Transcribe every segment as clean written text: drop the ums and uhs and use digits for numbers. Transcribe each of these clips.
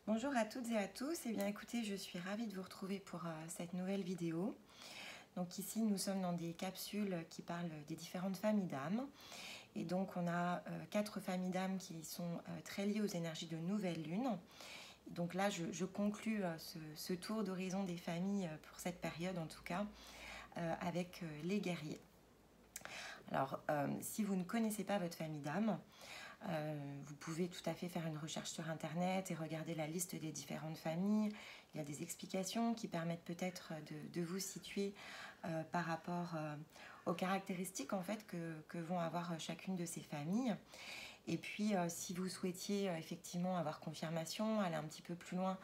Bonjour à toutes et à tous. Eh bien écoutez, je suis ravie de vous retrouver pour cette nouvelle vidéo. Donc ici, nous sommes dans des capsules qui parlent des différentes familles d'âmes. Et donc on a 4 familles d'âmes qui sont très liées aux énergies de nouvelle lune. Donc là, je conclus ce tour d'horizon des familles pour cette période en tout cas, avec les guerriers. Alors, si vous ne connaissez pas votre famille d'âmes, vous pouvez tout à fait faire une recherche sur internet et regarder la liste des différentes familles. Il y a des explications qui permettent peut-être de vous situer par rapport aux caractéristiques en fait que vont avoir chacune de ces familles. Et puis si vous souhaitiez effectivement avoir confirmation, aller un petit peu plus loin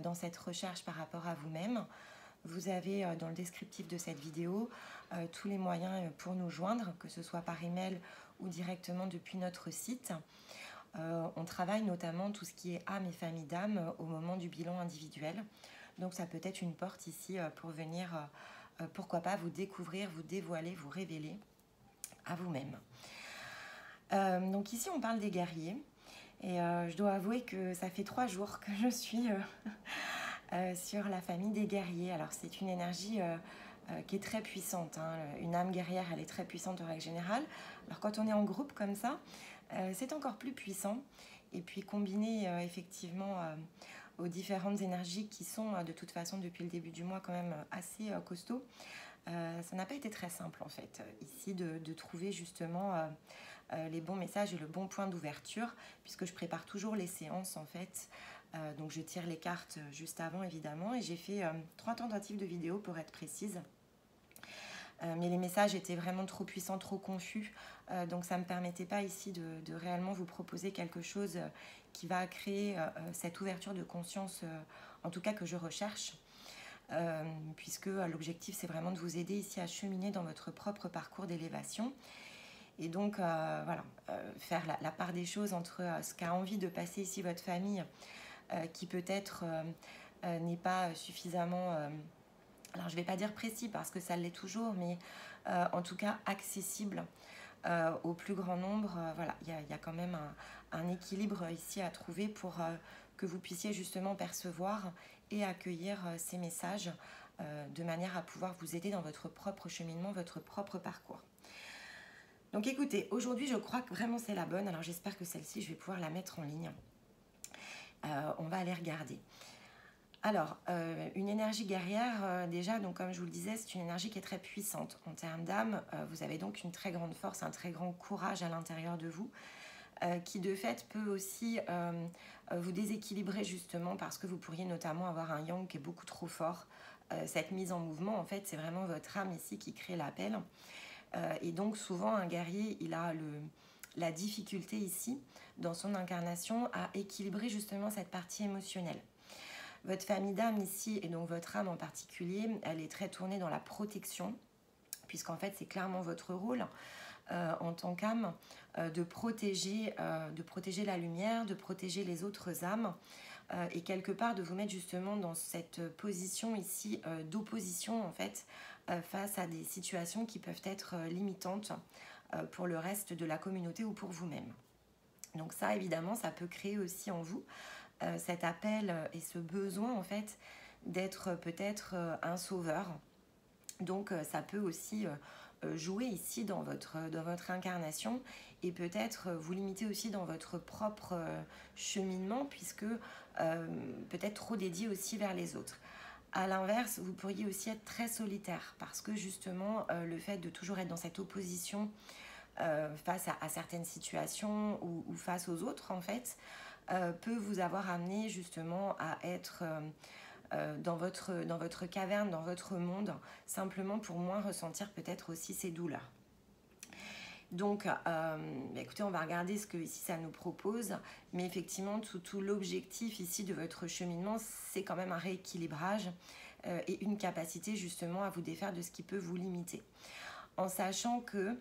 dans cette recherche par rapport à vous-même, vous avez dans le descriptif de cette vidéo tous les moyens pour nous joindre, que ce soit par email ou directement depuis notre site. On travaille notamment tout ce qui est âme et famille d'âme au moment du bilan individuel. Donc ça peut être une porte ici pour venir, pourquoi pas, vous découvrir, vous dévoiler, vous révéler à vous-même. Donc ici on parle des guerriers. Et je dois avouer que ça fait 3 jours que je suis sur la famille des guerriers. Alors c'est une énergie qui est très puissante, hein. Une âme guerrière, elle est très puissante en règle générale. Alors quand on est en groupe comme ça, c'est encore plus puissant. Et puis combiné effectivement aux différentes énergies qui sont de toute façon depuis le début du mois quand même assez costauds, ça n'a pas été très simple en fait ici de trouver justement les bons messages et le bon point d'ouverture, puisque je prépare toujours les séances en fait. Donc je tire les cartes juste avant évidemment, et j'ai fait 3 tentatives de vidéo pour être précise. Mais les messages étaient vraiment trop puissants, trop confus, donc ça ne me permettait pas ici de réellement vous proposer quelque chose qui va créer cette ouverture de conscience, en tout cas que je recherche, puisque l'objectif c'est vraiment de vous aider ici à cheminer dans votre propre parcours d'élévation. Et donc voilà, faire la part des choses entre ce qu'a envie de passer ici votre famille, qui peut-être n'est pas suffisamment... alors je ne vais pas dire précis parce que ça l'est toujours, mais en tout cas accessible au plus grand nombre. Voilà, il y a quand même un équilibre ici à trouver pour que vous puissiez justement percevoir et accueillir ces messages de manière à pouvoir vous aider dans votre propre cheminement, votre propre parcours. Donc écoutez, aujourd'hui je crois que vraiment c'est la bonne, alors j'espère que celle-ci je vais pouvoir la mettre en ligne. On va aller regarder. Alors, une énergie guerrière, déjà, donc comme je vous le disais, c'est une énergie qui est très puissante. En termes d'âme, vous avez donc une très grande force, un très grand courage à l'intérieur de vous, qui de fait peut aussi vous déséquilibrer justement parce que vous pourriez notamment avoir un yang qui est beaucoup trop fort. Cette mise en mouvement, en fait, c'est vraiment votre âme ici qui crée l'appel. Et donc souvent, un guerrier, il a la difficulté ici, dans son incarnation, à équilibrer justement cette partie émotionnelle. Votre famille d'âme ici, et donc votre âme en particulier, elle est très tournée dans la protection, puisqu'en fait c'est clairement votre rôle en tant qu'âme de protéger la lumière, de protéger les autres âmes, et quelque part de vous mettre justement dans cette position ici d'opposition en fait face à des situations qui peuvent être limitantes pour le reste de la communauté ou pour vous-même. Donc ça évidemment ça peut créer aussi en vous cet appel et ce besoin en fait d'être peut-être un sauveur. Donc ça peut aussi jouer ici dans votre incarnation et peut-être vous limiter aussi dans votre propre cheminement, puisque peut-être trop dédié aussi vers les autres. À l'inverse, vous pourriez aussi être très solitaire parce que justement le fait de toujours être dans cette opposition face à certaines situations ou face aux autres en fait peut vous avoir amené justement à être dans votre caverne, dans votre monde, simplement pour moins ressentir peut-être aussi ces douleurs. Donc, écoutez, on va regarder ce que ici ça nous propose, mais effectivement, tout l'objectif ici de votre cheminement, c'est quand même un rééquilibrage et une capacité justement à vous défaire de ce qui peut vous limiter. En sachant que,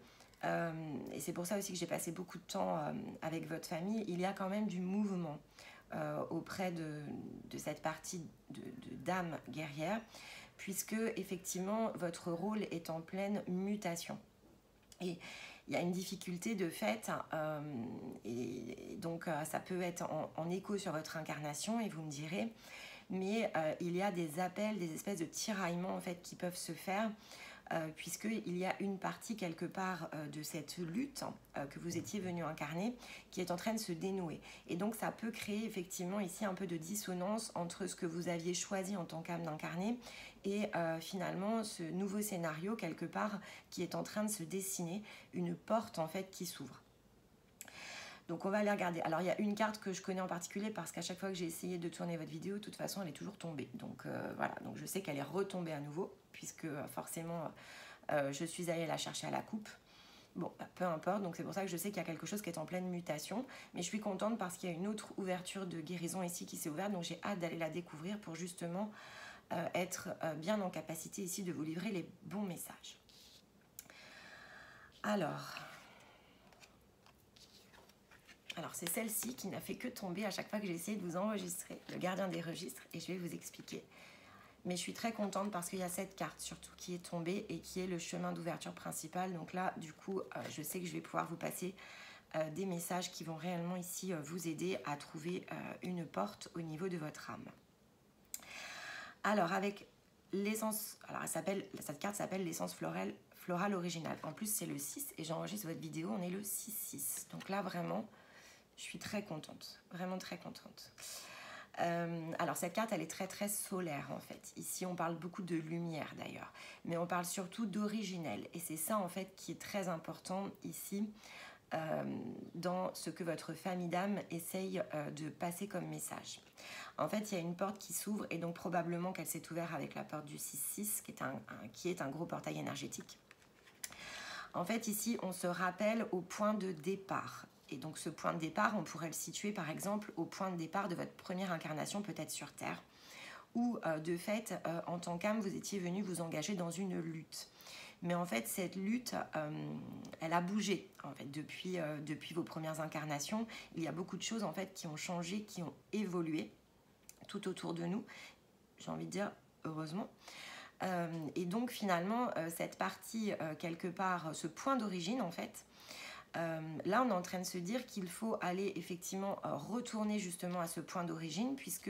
et c'est pour ça aussi que j'ai passé beaucoup de temps avec votre famille, il y a quand même du mouvement auprès de cette partie d'âme guerrière, puisque effectivement votre rôle est en pleine mutation. Et il y a une difficulté de fait, et donc ça peut être en écho sur votre incarnation, et vous me direz, mais il y a des appels, des espèces de tiraillements en fait qui peuvent se faire, puisqu'il y a une partie quelque part de cette lutte que vous étiez venu incarner qui est en train de se dénouer. Et donc ça peut créer effectivement ici un peu de dissonance entre ce que vous aviez choisi en tant qu'âme d'incarner et finalement ce nouveau scénario quelque part qui est en train de se dessiner, une porte en fait qui s'ouvre. Donc on va aller regarder. Alors il y a une carte que je connais en particulier parce qu'à chaque fois que j'ai essayé de tourner votre vidéo, de toute façon elle est toujours tombée. Donc voilà, donc je sais qu'elle est retombée à nouveau puisque forcément je suis allée la chercher à la coupe. Bon, peu importe, donc c'est pour ça que je sais qu'il y a quelque chose qui est en pleine mutation. Mais je suis contente parce qu'il y a une autre ouverture de guérison ici qui s'est ouverte. Donc j'ai hâte d'aller la découvrir pour justement être bien en capacité ici de vous livrer les bons messages. Alors c'est celle-ci qui n'a fait que tomber à chaque fois que j'ai essayé de vous enregistrer, le gardien des registres, et je vais vous expliquer. Mais je suis très contente parce qu'il y a cette carte surtout qui est tombée et qui est le chemin d'ouverture principal. Donc là, du coup, je sais que je vais pouvoir vous passer des messages qui vont réellement ici vous aider à trouver une porte au niveau de votre âme. Alors avec l'essence, alors cette carte s'appelle l'essence florale originale. En plus c'est le 6 et j'enregistre votre vidéo, on est le 6-6. Donc là vraiment, je suis très contente, vraiment très contente. Alors cette carte elle est très très solaire en fait. Ici on parle beaucoup de lumière d'ailleurs, mais on parle surtout d'originel et c'est ça en fait qui est très important ici dans ce que votre famille d'âme essaye de passer comme message. En fait il y a une porte qui s'ouvre et donc probablement qu'elle s'est ouverte avec la porte du 6-6 qui est un gros portail énergétique. En fait ici on se rappelle au point de départ. Et donc ce point de départ, on pourrait le situer par exemple au point de départ de votre première incarnation, peut-être sur Terre, où de fait, en tant qu'âme, vous étiez venu vous engager dans une lutte. Mais en fait, cette lutte, elle a bougé en fait, depuis vos premières incarnations. Il y a beaucoup de choses en fait, qui ont changé, qui ont évolué tout autour de nous. J'ai envie de dire, heureusement. Et donc finalement, cette partie, quelque part, ce point d'origine en fait, là on est en train de se dire qu'il faut aller effectivement retourner justement à ce point d'origine puisque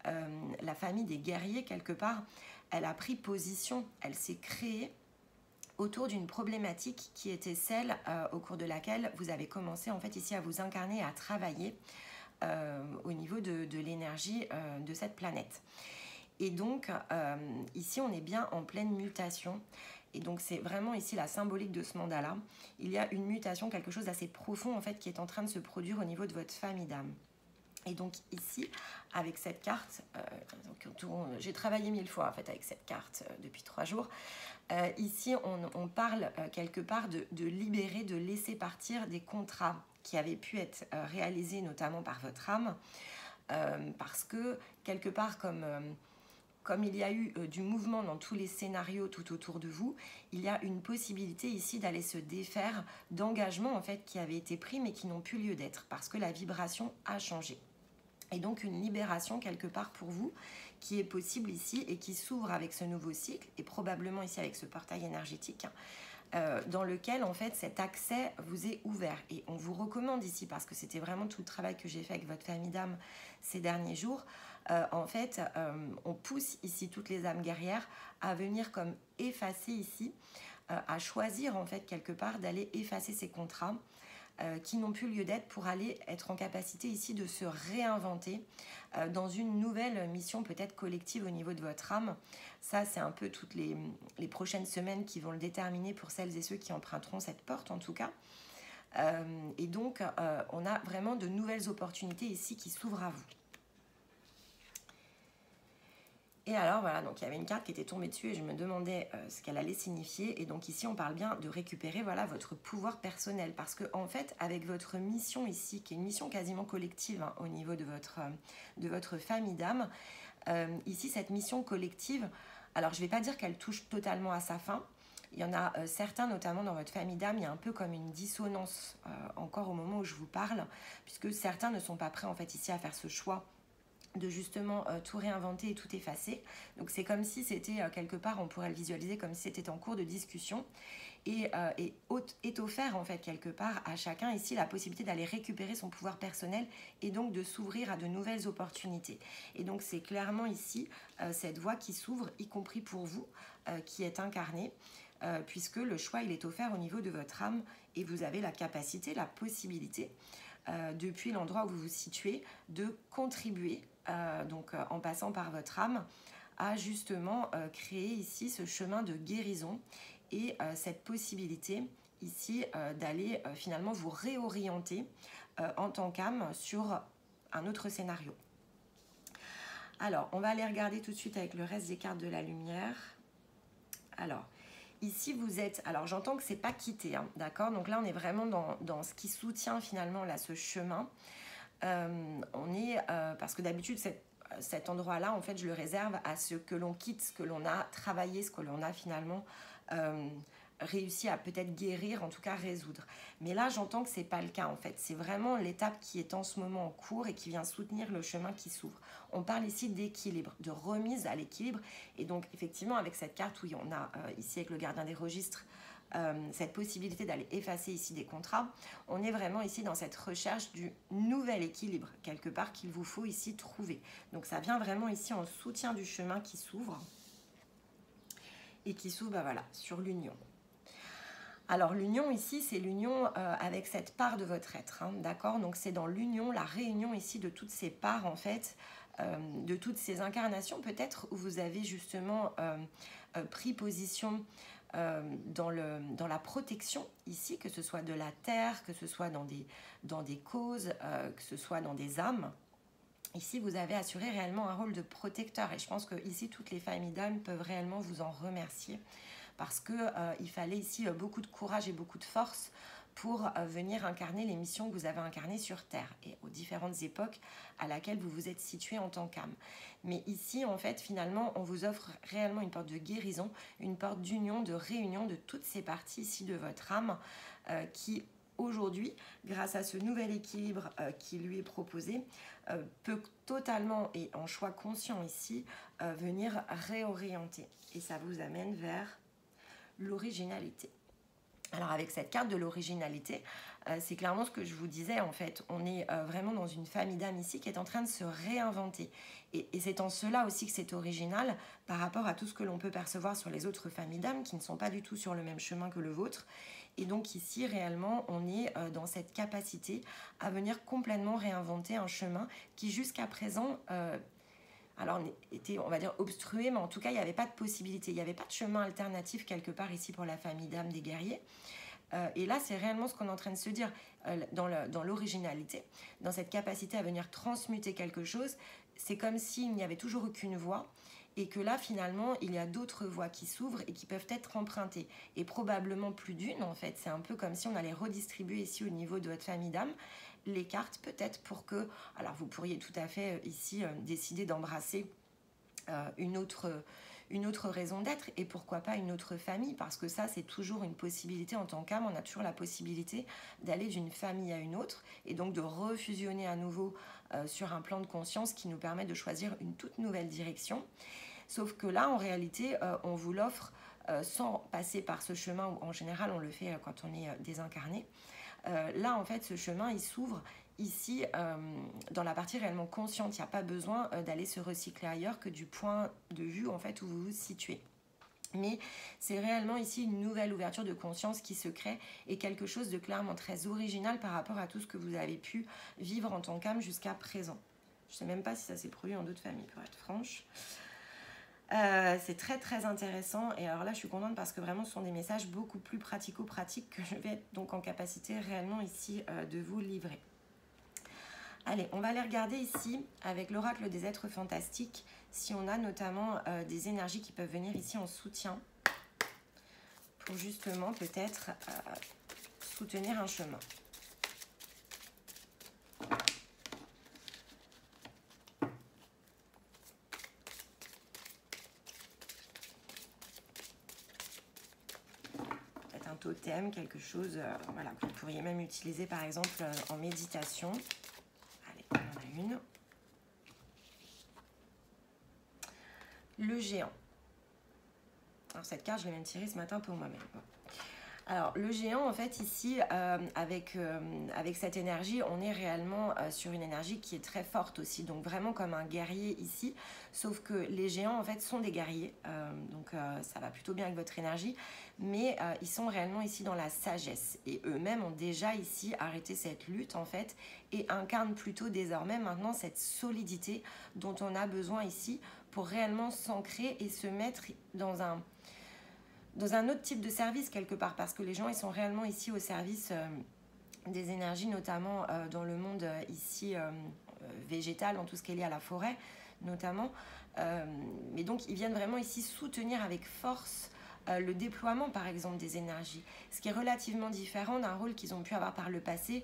la famille des guerriers quelque part elle a pris position, elle s'est créée autour d'une problématique qui était celle au cours de laquelle vous avez commencé en fait ici à vous incarner, à travailler au niveau de l'énergie de cette planète. Et donc ici on est bien en pleine mutation. Et donc c'est vraiment ici la symbolique de ce mandala. Il y a une mutation, quelque chose d'assez profond en fait qui est en train de se produire au niveau de votre famille d'âme. Et donc ici, avec cette carte, j'ai travaillé 1000 fois en fait avec cette carte depuis 3 jours. Ici, on parle quelque part de libérer, de laisser partir des contrats qui avaient pu être réalisés notamment par votre âme. Parce que quelque part comme il y a eu du mouvement dans tous les scénarios tout autour de vous, il y a une possibilité ici d'aller se défaire d'engagements en fait qui avaient été pris mais qui n'ont plus lieu d'être parce que la vibration a changé. Et donc une libération quelque part pour vous qui est possible ici et qui s'ouvre avec ce nouveau cycle et probablement ici avec ce portail énergétique dans lequel en fait cet accès vous est ouvert. Et on vous recommande ici parce que c'était vraiment tout le travail que j'ai fait avec votre famille d'âme ces derniers jours. En fait, on pousse ici toutes les âmes guerrières à venir comme effacer ici, à choisir en fait quelque part d'aller effacer ces contrats qui n'ont plus lieu d'être pour aller être en capacité ici de se réinventer dans une nouvelle mission peut-être collective au niveau de votre âme. Ça, c'est un peu toutes les prochaines semaines qui vont le déterminer pour celles et ceux qui emprunteront cette porte en tout cas. Et donc, on a vraiment de nouvelles opportunités ici qui s'ouvrent à vous. Et alors voilà, donc il y avait une carte qui était tombée dessus et je me demandais ce qu'elle allait signifier. Et donc ici, on parle bien de récupérer voilà, votre pouvoir personnel. Parce que en fait, avec votre mission ici, qui est une mission quasiment collective hein, au niveau de votre famille d'âme, ici, cette mission collective, alors je ne vais pas dire qu'elle touche totalement à sa fin. Il y en a certains, notamment dans votre famille d'âme, il y a un peu comme une dissonance encore au moment où je vous parle, puisque certains ne sont pas prêts en fait ici à faire ce choix de justement tout réinventer et tout effacer. Donc c'est comme si c'était quelque part, on pourrait le visualiser comme si c'était en cours de discussion. est offert en fait quelque part à chacun ici la possibilité d'aller récupérer son pouvoir personnel et donc de s'ouvrir à de nouvelles opportunités. Et donc c'est clairement ici cette voie qui s'ouvre, y compris pour vous qui êtes incarné, puisque le choix il est offert au niveau de votre âme et vous avez la capacité, la possibilité depuis l'endroit où vous vous situez de contribuer en passant par votre âme à justement créer ici ce chemin de guérison et cette possibilité ici d'aller finalement vous réorienter en tant qu'âme sur un autre scénario. Alors, on va aller regarder tout de suite avec le reste des cartes de la lumière. Alors, ici vous êtes, alors j'entends que c'est pas quitté, hein, d'accord? Donc là on est vraiment dans ce qui soutient finalement là ce chemin. On est, parce que d'habitude cet endroit-là, en fait, je le réserve à ce que l'on quitte, ce que l'on a travaillé, ce que l'on a finalement réussi à peut-être guérir, en tout cas résoudre. Mais là, j'entends que c'est pas le cas, en fait. C'est vraiment l'étape qui est en ce moment en cours et qui vient soutenir le chemin qui s'ouvre. On parle ici d'équilibre, de remise à l'équilibre. Et donc, effectivement, avec cette carte, oui, on a ici avec le gardien des registres, cette possibilité d'aller effacer ici des contrats, on est vraiment ici dans cette recherche du nouvel équilibre, quelque part qu'il vous faut ici trouver. Donc ça vient vraiment ici en soutien du chemin qui s'ouvre et qui s'ouvre voilà, sur l'union. Alors l'union ici, c'est l'union avec cette part de votre être, hein, d'accord? Donc c'est dans l'union, la réunion ici de toutes ces parts en fait, de toutes ces incarnations peut-être où vous avez justement pris position dans la protection ici, que ce soit de la terre, que ce soit dans des causes, que ce soit dans des âmes. Ici, vous avez assuré réellement un rôle de protecteur et je pense que ici, toutes les familles d'âmes peuvent réellement vous en remercier parce qu'il fallait ici beaucoup de courage et beaucoup de force pour venir incarner les missions que vous avez incarnées sur Terre et aux différentes époques à laquelle vous vous êtes situé en tant qu'âme. Mais ici, en fait, finalement, on vous offre réellement une porte de guérison, une porte d'union, de réunion de toutes ces parties ici de votre âme qui, aujourd'hui, grâce à ce nouvel équilibre qui lui est proposé, peut totalement, et en choix conscient ici, venir réorienter. Et ça vous amène vers l'originalité. Alors avec cette carte de l'originalité, c'est clairement ce que je vous disais en fait. On est vraiment dans une famille d'âmes ici qui est en train de se réinventer. Et c'est en cela aussi que c'est original par rapport à tout ce que l'on peut percevoir sur les autres familles d'âmes qui ne sont pas du tout sur le même chemin que le vôtre. Et donc ici réellement on est dans cette capacité à venir complètement réinventer un chemin qui jusqu'à présent... alors, était, on va dire, obstrué, mais en tout cas, il n'y avait pas de possibilité. Il n'y avait pas de chemin alternatif quelque part ici pour la famille d'âmes des guerriers. Et là, c'est réellement ce qu'on est en train de se dire dans l'originalité, dans cette capacité à venir transmuter quelque chose. C'est comme s'il n'y avait toujours aucune voie et que là, finalement, il y a d'autres voies qui s'ouvrent et qui peuvent être empruntées. Et probablement plus d'une, en fait. C'est un peu comme si on allait redistribuer ici au niveau de votre famille d'âmes les cartes peut-être pour que, alors vous pourriez tout à fait ici décider d'embrasser une autre raison d'être et pourquoi pas une autre famille, parce que ça c'est toujours une possibilité en tant qu'âme, on a toujours la possibilité d'aller d'une famille à une autre et donc de refusionner à nouveau sur un plan de conscience qui nous permet de choisir une toute nouvelle direction. Sauf que là en réalité on vous l'offre sans passer par ce chemin où en général on le fait quand on est désincarné. Là, en fait, ce chemin, il s'ouvre ici dans la partie réellement consciente. Il n'y a pas besoin d'aller se recycler ailleurs que du point de vue en fait, où vous vous situez. Mais c'est réellement ici une nouvelle ouverture de conscience qui se crée et quelque chose de clairement très original par rapport à tout ce que vous avez pu vivre en tant qu'âme jusqu'à présent. Je ne sais même pas si ça s'est produit en d'autres familles, pour être franche. C'est très très intéressant et alors là je suis contente parce que vraiment ce sont des messages beaucoup plus pratico-pratiques que je vais être donc en capacité réellement ici de vous livrer. Allez, on va aller regarder ici avec l'oracle des êtres fantastiques si on a notamment des énergies qui peuvent venir ici en soutien pour justement peut-être soutenir un chemin. Totem, quelque chose voilà, que vous pourriez même utiliser par exemple en méditation. Allez, on en a une. Le géant. Alors cette carte, je l'ai même tirée ce matin pour moi-même. Bon. Alors, le géant, en fait, ici, avec cette énergie, on est réellement sur une énergie qui est très forte aussi. Donc, vraiment comme un guerrier ici. Sauf que les géants, en fait, sont des guerriers. Donc, ça va plutôt bien avec votre énergie. Mais ils sont réellement ici dans la sagesse. Et eux-mêmes ont déjà ici arrêté cette lutte, en fait, et incarnent plutôt désormais maintenant cette solidité dont on a besoin ici pour réellement s'ancrer et se mettre dans un autre type de service quelque part, parce que les gens ils sont réellement ici au service des énergies, notamment dans le monde ici végétal, dans tout ce qui est lié à la forêt notamment. Mais donc ils viennent vraiment ici soutenir avec force le déploiement par exemple des énergies, ce qui est relativement différent d'un rôle qu'ils ont pu avoir par le passé,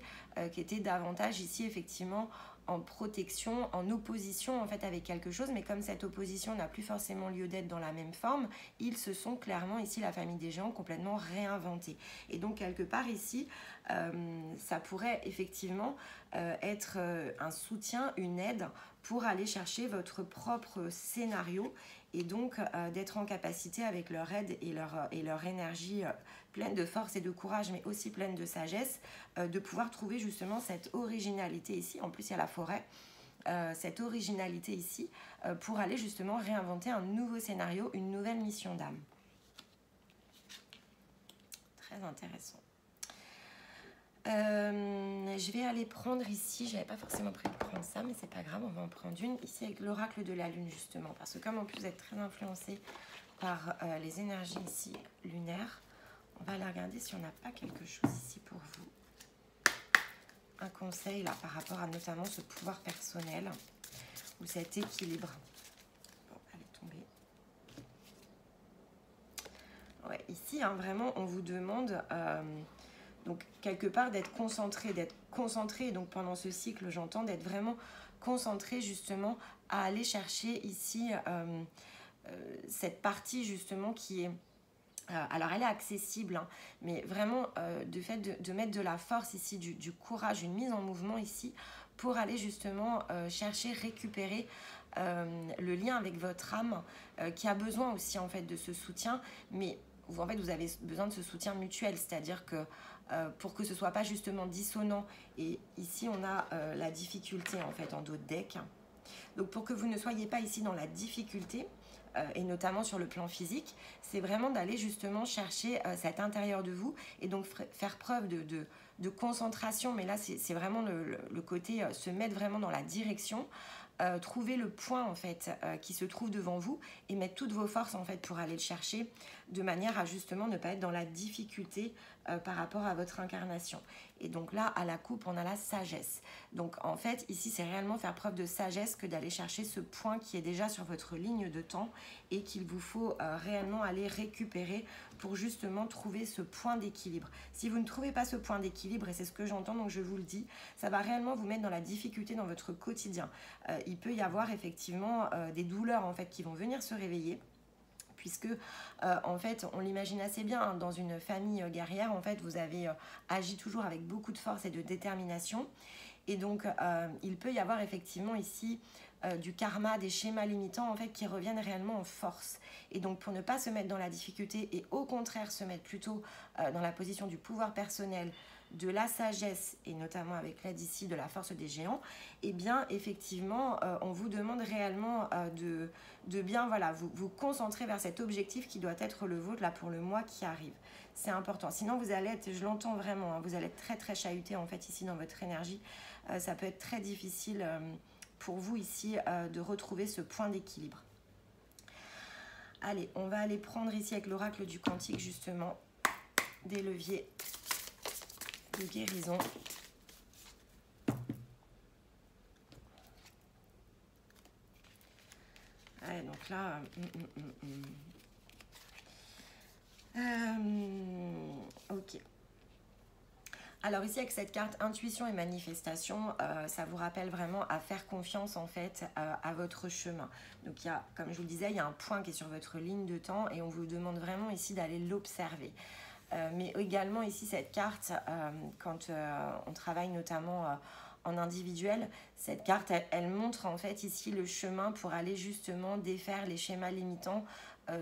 qui était davantage ici effectivement en protection, en opposition en fait avec quelque chose, mais comme cette opposition n'a plus forcément lieu d'être dans la même forme, ils se sont clairement ici, la famille des géants, complètement réinventés. Et donc quelque part ici, ça pourrait effectivement être un soutien, une aide pour aller chercher votre propre scénario et donc d'être en capacité avec leur aide et leur énergie pleine de force et de courage, mais aussi pleine de sagesse, de pouvoir trouver justement cette originalité ici. En plus, il y a la forêt, cette originalité ici, pour aller justement réinventer un nouveau scénario, une nouvelle mission d'âme. Très intéressant. Je vais aller prendre ici, j'avais pas forcément prévu de prendre ça, mais c'est pas grave, on va en prendre une ici avec l'oracle de la lune justement, parce que comme en plus vous êtes très influencé par les énergies ici lunaires, on va aller regarder si on n'a pas quelque chose ici pour vous. Un conseil là par rapport à notamment ce pouvoir personnel ou cet équilibre. Bon, elle est tombée. Ouais, ici, hein, vraiment, on vous demande donc quelque part d'être concentré, donc pendant ce cycle, j'entends, d'être vraiment concentré justement à aller chercher ici cette partie justement qui est... alors elle est accessible, hein, mais vraiment de fait de mettre de la force ici, du courage, une mise en mouvement ici pour aller justement chercher, récupérer le lien avec votre âme qui a besoin aussi en fait de ce soutien, mais en fait vous avez besoin de ce soutien mutuel, c'est-à-dire que pour que ce soit pas justement dissonant, et ici on a la difficulté en fait en dos de deck, donc pour que vous ne soyez pas ici dans la difficulté, et notamment sur le plan physique, c'est vraiment d'aller justement chercher cet intérieur de vous et donc faire preuve de concentration, mais là c'est vraiment le côté se mettre vraiment dans la direction, trouver le point en fait qui se trouve devant vous et mettre toutes vos forces en fait pour aller le chercher de manière à justement ne pas être dans la difficulté par rapport à votre incarnation. Et donc là à la coupe on a la sagesse, donc en fait ici c'est réellement faire preuve de sagesse que d'aller chercher ce point qui est déjà sur votre ligne de temps et qu'il vous faut réellement aller récupérer pour justement trouver ce point d'équilibre. Si vous ne trouvez pas ce point d'équilibre, et c'est ce que j'entends donc je vous le dis, ça va réellement vous mettre dans la difficulté dans votre quotidien. Il peut y avoir effectivement des douleurs en fait qui vont venir se réveiller, puisque en fait on l'imagine assez bien, hein, dans une famille guerrière en fait vous avez agi toujours avec beaucoup de force et de détermination, et donc il peut y avoir effectivement ici du karma, des schémas limitants en fait qui reviennent réellement en force, et donc pour ne pas se mettre dans la difficulté et au contraire se mettre plutôt dans la position du pouvoir personnel, de la sagesse et notamment avec l'aide ici de la force des géants, et bien effectivement on vous demande réellement de bien voilà, vous concentrer vers cet objectif qui doit être le vôtre là pour le mois qui arrive. C'est important, sinon vous allez être, je l'entends vraiment, hein, vous allez être très très chahuté en fait ici dans votre énergie. Ça peut être très difficile pour vous ici de retrouver ce point d'équilibre. Allez, on va aller prendre ici avec l'oracle du quantique justement des leviers de guérison. Ouais, donc là, ok. Alors ici avec cette carte intuition et manifestation, ça vous rappelle vraiment à faire confiance en fait à votre chemin. Donc il y a, comme je vous le disais, il y a un point qui est sur votre ligne de temps et on vous demande vraiment ici d'aller l'observer. Mais également ici cette carte, quand on travaille notamment en individuel, cette carte elle montre en fait ici le chemin pour aller justement défaire les schémas limitants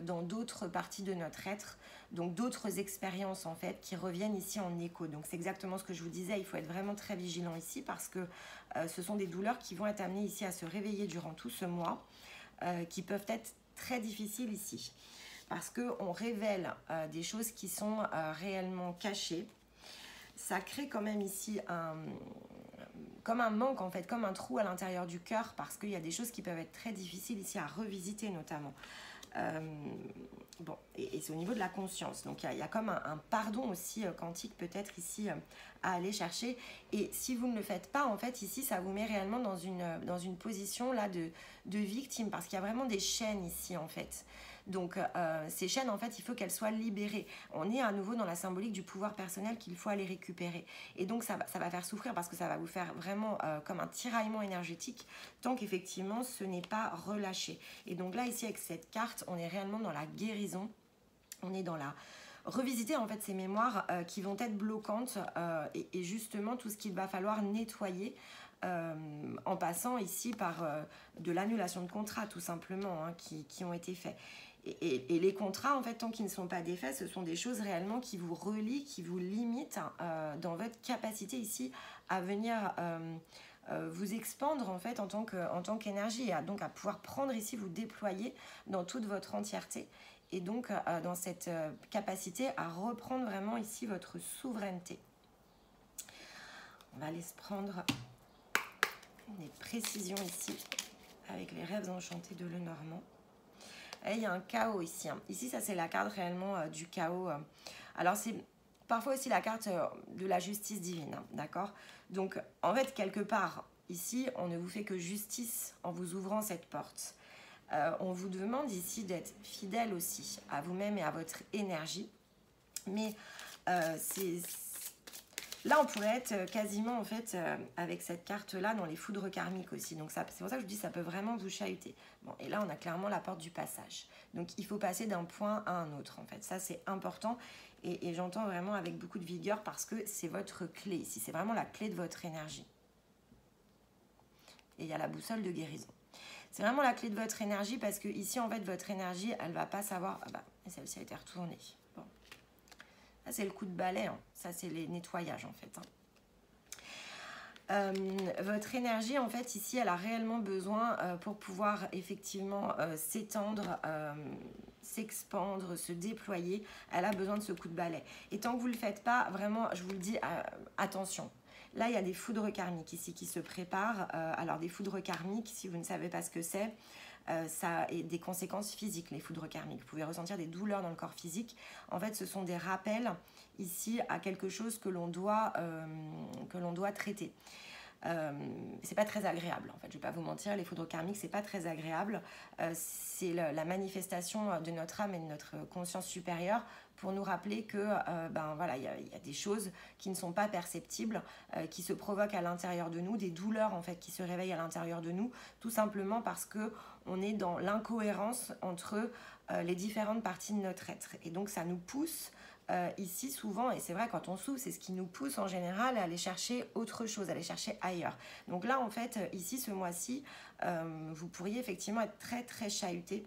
dans d'autres parties de notre être, donc d'autres expériences en fait qui reviennent ici en écho. Donc c'est exactement ce que je vous disais, il faut être vraiment très vigilant ici parce que ce sont des douleurs qui vont être amenées ici à se réveiller durant tout ce mois, qui peuvent être très difficiles ici. Parce qu'on révèle des choses qui sont réellement cachées. Ça crée quand même ici comme un manque en fait, comme un trou à l'intérieur du cœur, parce qu'il y a des choses qui peuvent être très difficiles ici à revisiter notamment. Bon, et c'est au niveau de la conscience. Donc il y a comme un pardon aussi quantique peut-être ici à aller chercher. Et si vous ne le faites pas, en fait, ici, ça vous met réellement dans une position là de victime, parce qu'il y a vraiment des chaînes ici en fait. Donc ces chaînes, en fait, il faut qu'elles soient libérées. On est à nouveau dans la symbolique du pouvoir personnel qu'il faut aller récupérer. Et donc ça va faire souffrir parce que ça va vous faire vraiment comme un tiraillement énergétique tant qu'effectivement ce n'est pas relâché. Et donc là, ici, avec cette carte, on est réellement dans la guérison. On est dans la revisiter en fait ces mémoires qui vont être bloquantes et justement tout ce qu'il va falloir nettoyer en passant ici par de l'annulation de contrats tout simplement hein, qui ont été faits. Et les contrats, en fait, tant qu'ils ne sont pas défaits, ce sont des choses réellement qui vous relient, qui vous limitent dans votre capacité ici à venir vous expandre en fait en tant qu'énergie, et donc à pouvoir prendre ici, vous déployer dans toute votre entièreté. Et donc dans cette capacité à reprendre vraiment ici votre souveraineté. On va aller se prendre des précisions ici avec les rêves enchantés de Lenormand. Et il y a un chaos ici. Hein. Ici, ça c'est la carte réellement du chaos. Alors c'est parfois aussi la carte de la justice divine, hein, d'accord? Donc en fait, quelque part, ici, on ne vous fait que justice en vous ouvrant cette porte. On vous demande ici d'être fidèle aussi à vous-même et à votre énergie. Mais là, on pourrait être quasiment en fait avec cette carte-là dans les foudres karmiques aussi. Donc c'est pour ça que je dis ça peut vraiment vous chahuter. Bon, et là, on a clairement la porte du passage. Donc il faut passer d'un point à un autre en fait. Ça, c'est important. Et j'entends vraiment avec beaucoup de vigueur parce que c'est votre clé ici. C'est vraiment la clé de votre énergie. Et il y a la boussole de guérison. C'est vraiment la clé de votre énergie parce que ici, en fait, votre énergie, elle ne va pas savoir... Ah bah, celle-ci a été retournée. Bon. Ça, c'est le coup de balai. Hein. Ça, c'est les nettoyages, en fait. Hein. Votre énergie, en fait, ici, elle a réellement besoin pour pouvoir, effectivement, s'étendre, s'expandre, se déployer. Elle a besoin de ce coup de balai. Et tant que vous ne le faites pas, vraiment, je vous le dis, attention. Là, il y a des foudres karmiques ici qui se préparent. Alors, des foudres karmiques, si vous ne savez pas ce que c'est, ça a des conséquences physiques, les foudres karmiques. Vous pouvez ressentir des douleurs dans le corps physique. En fait, ce sont des rappels ici à quelque chose que l'on doit traiter. C'est pas très agréable en fait, je vais pas vous mentir, les foudres karmiques c'est pas très agréable, c'est la manifestation de notre âme et de notre conscience supérieure pour nous rappeler que ben voilà, il y a des choses qui ne sont pas perceptibles, qui se provoquent à l'intérieur de nous, des douleurs en fait qui se réveillent à l'intérieur de nous, tout simplement parce que on est dans l'incohérence entre les différentes parties de notre être, et donc ça nous pousse ici souvent, et c'est vrai quand on souffre, c'est ce qui nous pousse en général à aller chercher autre chose, à aller chercher ailleurs. Donc là en fait, ici ce mois-ci, vous pourriez effectivement être très très chahuté.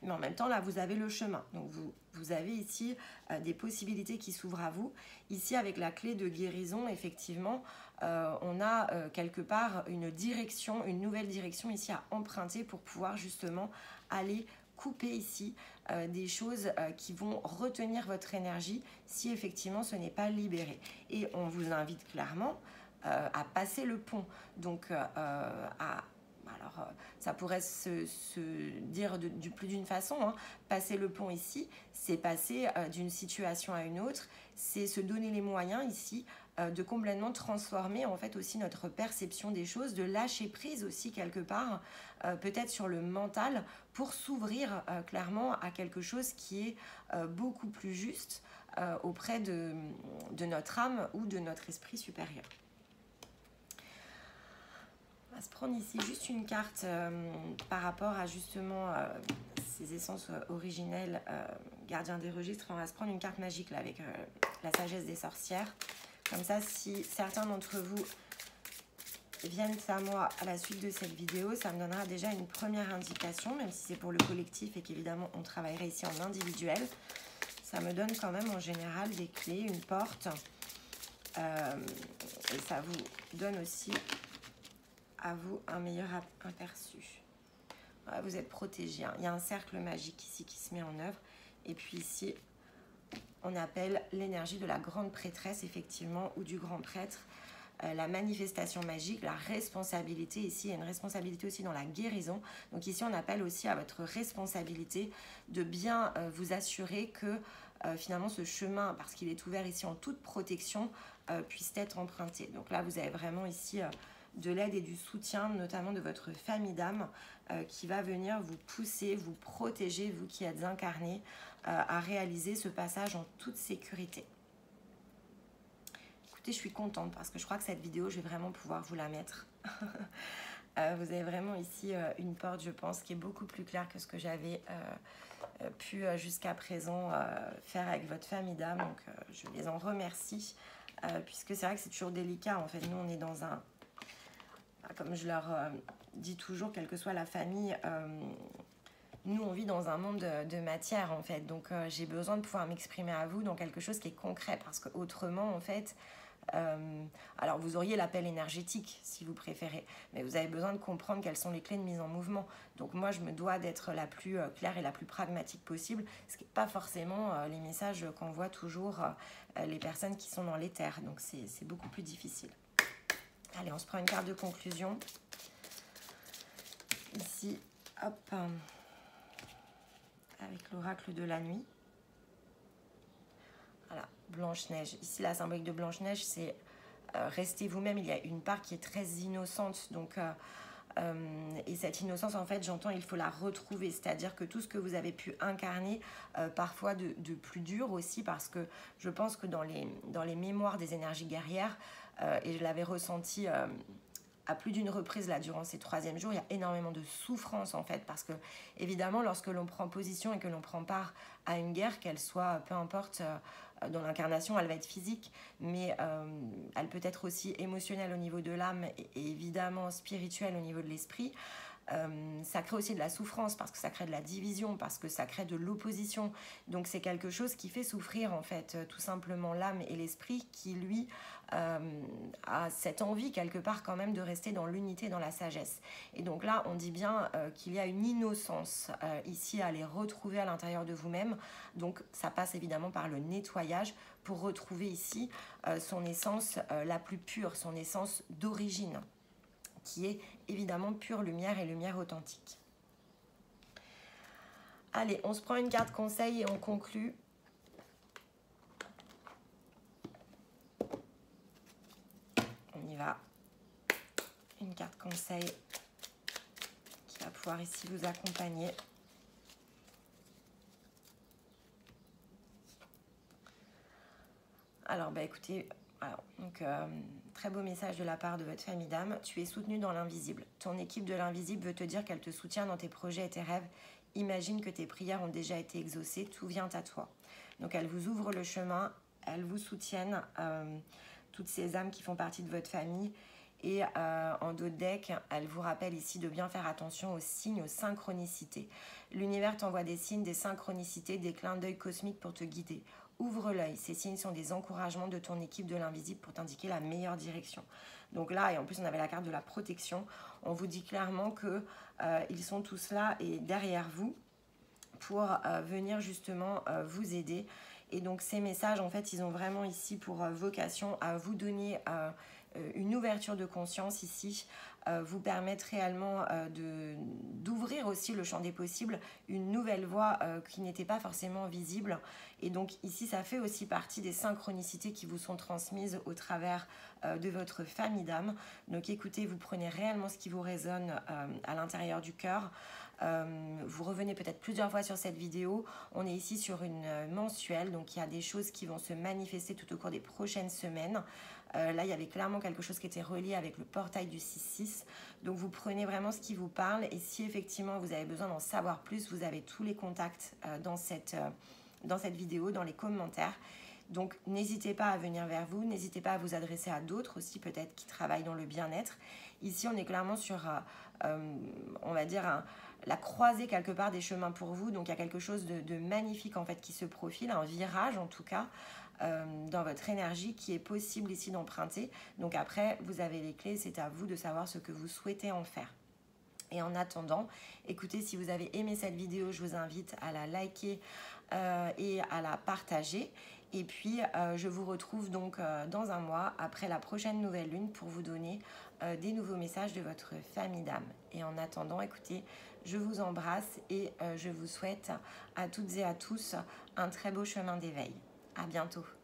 Mais en même temps, là, vous avez le chemin. Donc, vous avez ici des possibilités qui s'ouvrent à vous. Ici, avec la clé de guérison, effectivement, on a quelque part une direction, une nouvelle direction ici à emprunter pour pouvoir justement aller couper ici des choses qui vont retenir votre énergie si effectivement ce n'est pas libéré. Et on vous invite clairement à passer le pont. Donc, alors, ça pourrait se dire de plus d'une façon. Hein. Passer le pont ici, c'est passer d'une situation à une autre. C'est se donner les moyens ici de complètement transformer en fait aussi notre perception des choses, de lâcher prise aussi quelque part, peut-être sur le mental, pour s'ouvrir clairement à quelque chose qui est beaucoup plus juste auprès de notre âme ou de notre esprit supérieur. On va se prendre ici juste une carte par rapport à justement ces essences originelles, gardiens des registres. On va se prendre une carte magique là avec la sagesse des sorcières. Comme ça, si certains d'entre vous viennent à moi à la suite de cette vidéo, ça me donnera déjà une première indication, même si c'est pour le collectif et qu'évidemment on travaillerait ici en individuel. Ça me donne quand même en général des clés, une porte. Et ça vous donne aussi à vous un meilleur aperçu. Voilà, vous êtes protégé. Hein. Il y a un cercle magique ici qui se met en œuvre. Et puis ici, on appelle l'énergie de la grande prêtresse, effectivement, ou du grand prêtre. La manifestation magique, la responsabilité. Ici, il y a une responsabilité aussi dans la guérison. Donc ici, on appelle aussi à votre responsabilité de bien vous assurer que finalement ce chemin, parce qu'il est ouvert ici en toute protection, puisse être emprunté. Donc là, vous avez vraiment ici de l'aide et du soutien, notamment de votre famille d'âme, qui va venir vous pousser, vous protéger, vous qui êtes incarné, à réaliser ce passage en toute sécurité. Écoutez, je suis contente parce que je crois que cette vidéo, je vais vraiment pouvoir vous la mettre. Vous avez vraiment ici une porte, je pense, qui est beaucoup plus claire que ce que j'avais pu jusqu'à présent faire avec votre famille d'âme. Donc, je les en remercie, puisque c'est vrai que c'est toujours délicat. En fait, nous, on est dans un... Comme je leur dis toujours, quelle que soit la famille, nous, on vit dans un monde de matière, en fait. Donc, j'ai besoin de pouvoir m'exprimer à vous dans quelque chose qui est concret. Parce qu'autrement, en fait... alors, vous auriez l'appel énergétique, si vous préférez. Mais vous avez besoin de comprendre quelles sont les clés de mise en mouvement. Donc, moi, je me dois d'être la plus claire et la plus pragmatique possible. Ce qui n'est pas forcément les messages qu'envoient toujours les personnes qui sont dans l'éther. Donc, c'est beaucoup plus difficile. Allez, on se prend une carte de conclusion. Ici, hop, avec l'oracle de la nuit. Voilà, Blanche-Neige. Ici, la symbolique de Blanche-Neige, c'est restez vous-même. Il y a une part qui est très innocente. Donc, et cette innocence, en fait, j'entends, il faut la retrouver. C'est-à-dire que tout ce que vous avez pu incarner, parfois de plus dur aussi, parce que je pense que dans les mémoires des énergies guerrières, et je l'avais ressenti à plus d'une reprise là durant ces 3e jours, il y a énormément de souffrance en fait, parce que évidemment lorsque l'on prend position et que l'on prend part à une guerre, qu'elle soit, peu importe, dans l'incarnation, elle va être physique, mais elle peut être aussi émotionnelle au niveau de l'âme et évidemment spirituelle au niveau de l'esprit. Ça crée aussi de la souffrance parce que ça crée de la division, parce que ça crée de l'opposition. Donc c'est quelque chose qui fait souffrir en fait tout simplement l'âme et l'esprit qui lui a cette envie quelque part quand même de rester dans l'unité, dans la sagesse. Et donc là on dit bien qu'il y a une innocence ici à les retrouver à l'intérieur de vous-même. Donc ça passe évidemment par le nettoyage pour retrouver ici son essence la plus pure, son essence d'origine, qui est évidemment pure lumière et lumière authentique. Allez, on se prend une carte conseil et on conclut. On y va. Une carte conseil qui va pouvoir ici vous accompagner. Alors, bah écoutez... Alors, donc, très beau message de la part de votre famille d'âme. Tu es soutenu dans l'invisible. Ton équipe de l'invisible veut te dire qu'elle te soutient dans tes projets et tes rêves. Imagine que tes prières ont déjà été exaucées. Tout vient à toi. Donc, elle vous ouvre le chemin. Elles vous soutiennent. Toutes ces âmes qui font partie de votre famille. Et en dos de deck, elle vous rappelle ici de bien faire attention aux signes, aux synchronicités. L'univers t'envoie des signes, des synchronicités, des clins d'œil cosmiques pour te guider. Ouvre l'œil, ces signes sont des encouragements de ton équipe de l'invisible pour t'indiquer la meilleure direction. Donc là, et en plus on avait la carte de la protection, on vous dit clairement que ils sont tous là et derrière vous pour venir justement vous aider. Et donc ces messages, en fait, ils ont vraiment ici pour vocation à vous donner une ouverture de conscience ici, vous permettre réellement d'ouvrir aussi le champ des possibles, une nouvelle voie qui n'était pas forcément visible. Et donc ici, ça fait aussi partie des synchronicités qui vous sont transmises au travers de votre famille d'âme. Donc écoutez, vous prenez réellement ce qui vous résonne à l'intérieur du cœur. Vous revenez peut-être plusieurs fois sur cette vidéo. On est ici sur une mensuelle, donc il y a des choses qui vont se manifester tout au cours des prochaines semaines. Là, il y avait clairement quelque chose qui était relié avec le portail du 6-6. Donc, vous prenez vraiment ce qui vous parle. Et si effectivement, vous avez besoin d'en savoir plus, vous avez tous les contacts dans cette vidéo, dans les commentaires. Donc n'hésitez pas à venir vers vous, n'hésitez pas à vous adresser à d'autres aussi peut-être qui travaillent dans le bien-être. Ici on est clairement sur, on va dire, la croisée quelque part des chemins pour vous. Donc il y a quelque chose de magnifique en fait qui se profile, un virage en tout cas dans votre énergie qui est possible ici d'emprunter. Donc après vous avez les clés, c'est à vous de savoir ce que vous souhaitez en faire. Et en attendant, écoutez, si vous avez aimé cette vidéo, je vous invite à la liker et à la partager. Et puis, je vous retrouve donc dans un mois après la prochaine nouvelle lune pour vous donner des nouveaux messages de votre famille d'âme. Et en attendant, écoutez, je vous embrasse et je vous souhaite à toutes et à tous un très beau chemin d'éveil. À bientôt.